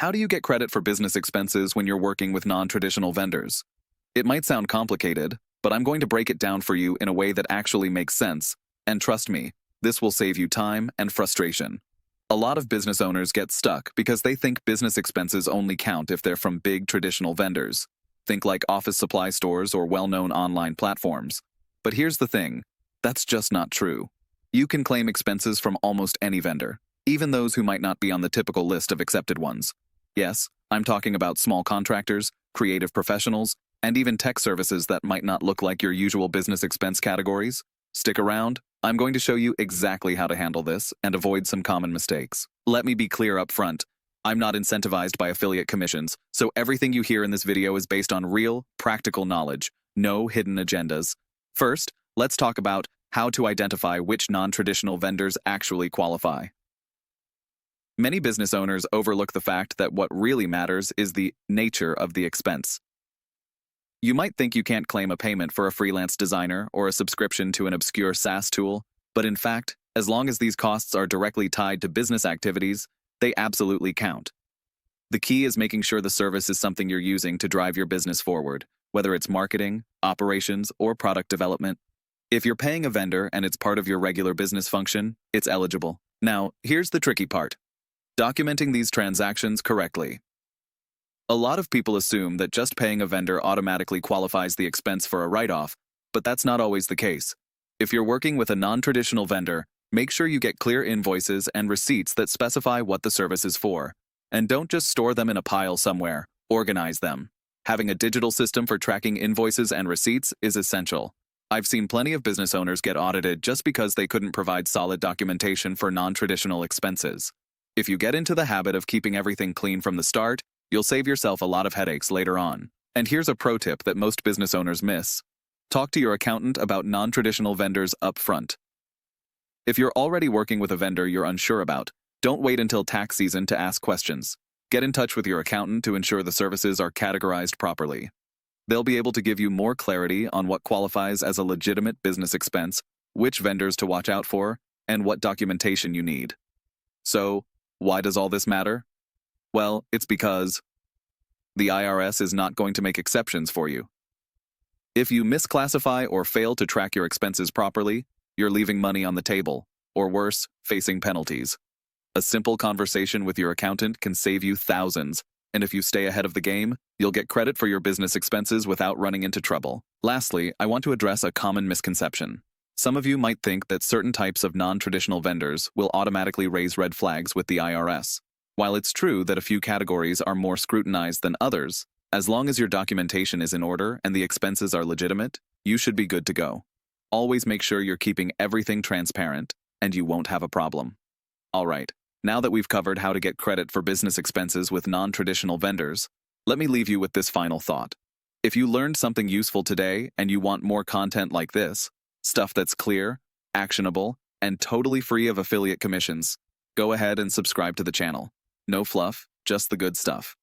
How do you get credit for business expenses when you're working with non-traditional vendors? It might sound complicated, but I'm going to break it down for you in a way that actually makes sense. And trust me, this will save you time and frustration. A lot of business owners get stuck because they think business expenses only count if they're from big traditional vendors. Think like office supply stores or well-known online platforms. But here's the thing, that's just not true. You can claim expenses from almost any vendor, even those who might not be on the typical list of accepted ones. Yes, I'm talking about small contractors, creative professionals, and even tech services that might not look like your usual business expense categories. Stick around, I'm going to show you exactly how to handle this and avoid some common mistakes. Let me be clear up front. I'm not incentivized by affiliate commissions, so everything you hear in this video is based on real, practical knowledge, no hidden agendas. First, let's talk about how to identify which non-traditional vendors actually qualify. Many business owners overlook the fact that what really matters is the nature of the expense. You might think you can't claim a payment for a freelance designer or a subscription to an obscure SaaS tool, but in fact, as long as these costs are directly tied to business activities, they absolutely count. The key is making sure the service is something you're using to drive your business forward, whether it's marketing, operations, or product development. If you're paying a vendor and it's part of your regular business function, it's eligible. Now, here's the tricky part: documenting these transactions correctly. A lot of people assume that just paying a vendor automatically qualifies the expense for a write-off, but that's not always the case. If you're working with a non-traditional vendor, make sure you get clear invoices and receipts that specify what the service is for. And don't just store them in a pile somewhere, organize them. Having a digital system for tracking invoices and receipts is essential. I've seen plenty of business owners get audited just because they couldn't provide solid documentation for non-traditional expenses. If you get into the habit of keeping everything clean from the start, you'll save yourself a lot of headaches later on. And here's a pro tip that most business owners miss. Talk to your accountant about non-traditional vendors up front. If you're already working with a vendor you're unsure about, don't wait until tax season to ask questions. Get in touch with your accountant to ensure the services are categorized properly. They'll be able to give you more clarity on what qualifies as a legitimate business expense, which vendors to watch out for, and what documentation you need. So, why does all this matter? Well, it's because the IRS is not going to make exceptions for you. If you misclassify or fail to track your expenses properly, you're leaving money on the table, or worse, facing penalties. A simple conversation with your accountant can save you thousands, and if you stay ahead of the game, you'll get credit for your business expenses without running into trouble. Lastly, I want to address a common misconception. Some of you might think that certain types of non-traditional vendors will automatically raise red flags with the IRS. While it's true that a few categories are more scrutinized than others, as long as your documentation is in order and the expenses are legitimate, you should be good to go. Always make sure you're keeping everything transparent, and you won't have a problem. All right, now that we've covered how to get credit for business expenses with non-traditional vendors, let me leave you with this final thought. If you learned something useful today and you want more content like this, stuff that's clear, actionable, and totally free of affiliate commissions, go ahead and subscribe to the channel. No fluff, just the good stuff.